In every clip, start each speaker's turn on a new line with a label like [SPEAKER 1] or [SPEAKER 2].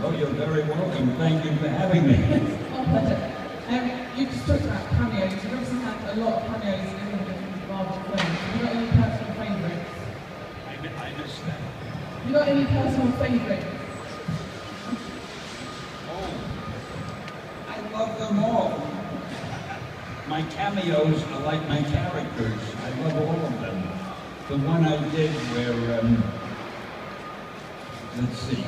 [SPEAKER 1] Oh, you're very welcome. Thank you for having me.
[SPEAKER 2] Oh, pleasure. You just talked about cameos. You've obviously had a lot of cameos in the different Marvel films. Have you got any personal favourites?
[SPEAKER 1] I missed that.
[SPEAKER 2] Have you got any personal favourites?
[SPEAKER 1] Oh, I love them all. My cameos are like my characters. I love all of them. The one I did where, let's see,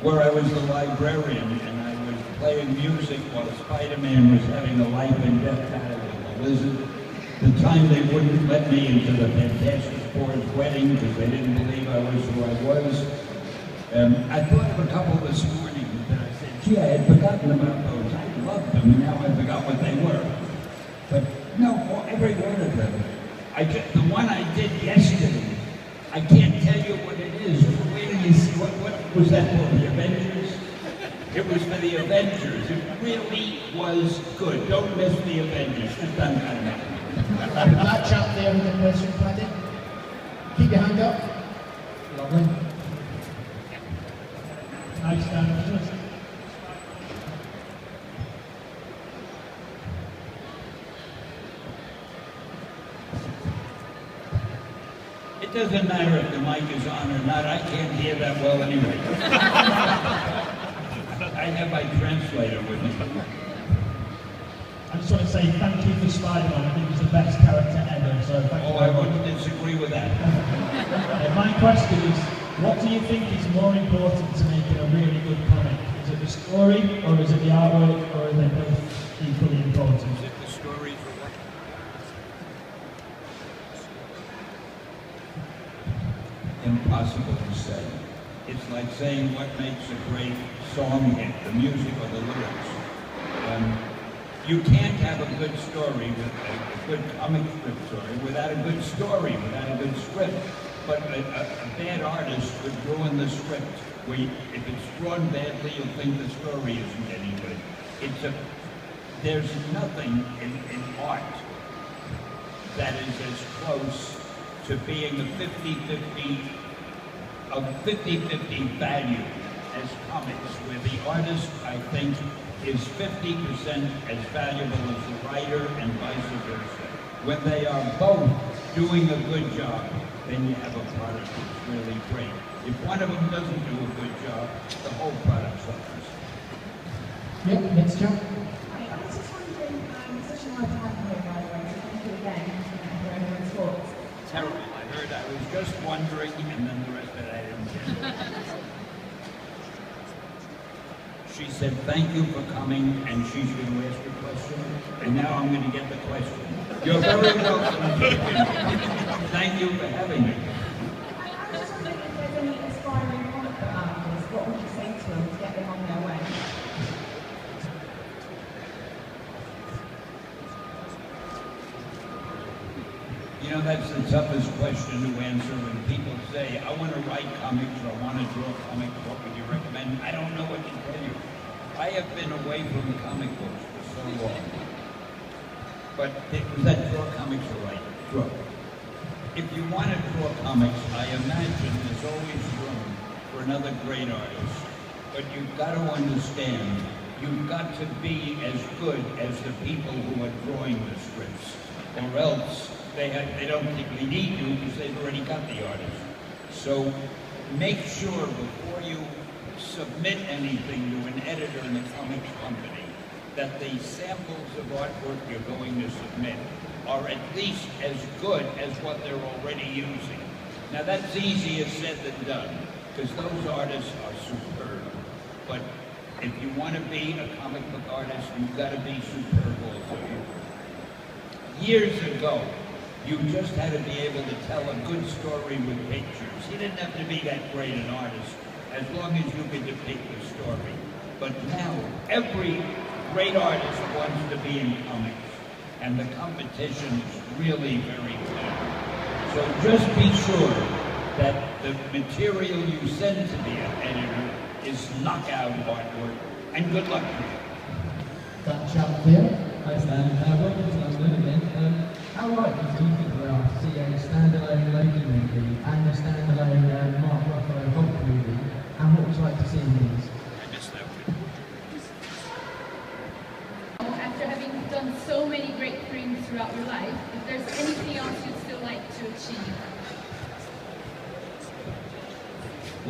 [SPEAKER 1] where I was the librarian and I was playing music while Spider-Man was having a life and death battle with the lizard. The time they wouldn't let me into the Fantastic Four's wedding because they didn't believe I was who I was. I thought of a couple this morning that I said, gee, I had forgotten about those. I loved them and now I forgot what they were. But no, every one of them. The one I did yesterday, I can't tell you what it is. Where do you see, what was that for, the Avengers? It was for the Avengers. It really was good. Don't miss the Avengers. Just done that.
[SPEAKER 3] That chap there with the question, Paddy. Keep your hand up. Lovely. Nice stand.
[SPEAKER 1] It doesn't matter if the mic is on or not. I can't hear that well anyway. I have my translator with me.
[SPEAKER 4] I just want to say thank you for Spider-Man. I think he's the best character ever. So thank you.
[SPEAKER 1] I wouldn't disagree with that.
[SPEAKER 4] My question is, what do you think is more important to making a really good comic? Is it the story, or is it the artwork, or are they both equally important?
[SPEAKER 1] Is it the stories or what? Impossible to say. It's like saying what makes a great song hit, the music or the lyrics. You can't have a good story, with a good comic strip story, without a good story, without a good script. But a bad artist would ruin the script. If it's drawn badly, you'll think the story isn't any good. There's nothing in art that is as close to being a 50-50 value as comics, where the artist, I think, is 50% as valuable as the writer and vice versa. When they are both doing a good job, then you have a product that's really great. If one of them doesn't do a good job, the whole product suffers.
[SPEAKER 3] Yep, next job.
[SPEAKER 2] I was just wondering, such a nice time here, by the way, so thank you again for everyone's thoughts.
[SPEAKER 1] Terrible. I was just wondering, and then the rest of it I didn't hear. She said, thank you for coming, and she's going to ask a question, and now I'm going to get the question. You're very welcome. Thank you for having me.
[SPEAKER 2] I was just wondering if there's any aspiring comic book artists, what would you say to them to get them on their way?
[SPEAKER 1] You know, that's the toughest question to answer when people say, I want to write comics or I want to draw comics, what would you recommend? I don't know what to tell you. I have been away from the comic books for so long. But was that draw comics or write? Draw. If you want to draw comics, I imagine there's always room for another great artist. But you've got to understand, you've got to be as good as the people who are drawing the scripts, or else they don't particularly need you because they've already got the artist. So make sure before you submit anything to an editor in a comics company that the samples of artwork you're going to submit are at least as good as what they're already using. Now that's easier said than done, because those artists are superb. But if you want to be a comic book artist, you've got to be superb also. Years ago, you just had to be able to tell a good story with pictures. You didn't have to be that great an artist, as long as you could depict the story. But now, every great artist wants to be in comics, and the competition is really very good. So just be sure that the material you send to the editor is knockout artwork, and good luck to you.
[SPEAKER 3] That chap there.
[SPEAKER 5] Hi Stan, welcome to London again. How likely do you think we are to see a standalone Loki movie and a standalone Mark Ruffalo Hulk movie, and what would you like to see in these?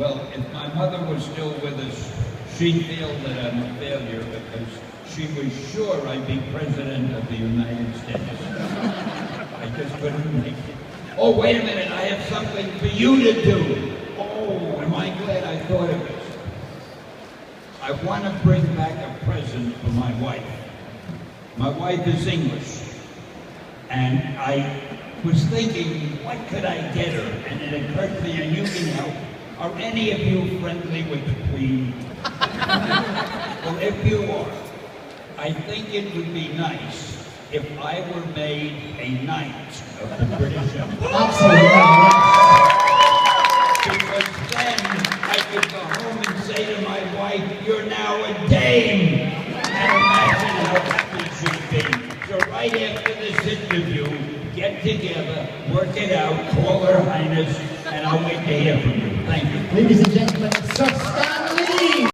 [SPEAKER 1] Well, if my mother was still with us, she'd feel that I'm a failure because she was sure I'd be President of the United States. I just couldn't make it. Oh, wait a minute, I have something for you to do. Oh, am I glad I thought of it. I want to bring back a present for my wife. My wife is English, and I was thinking, what could I get her? And it occurred to me, and you can help. Are any of you friendly with the Queen? Well, if you are, I think it would be nice if I were made a knight of the British Empire.
[SPEAKER 3] Absolutely.
[SPEAKER 1] Because then I could go home and say to my wife, you're now a dame. And imagine how happy she'd be. So right after this interview, get together, work it out, call Her Highness, and I'll wait to hear from you. Thank you.
[SPEAKER 3] Ladies and gentlemen, substantial.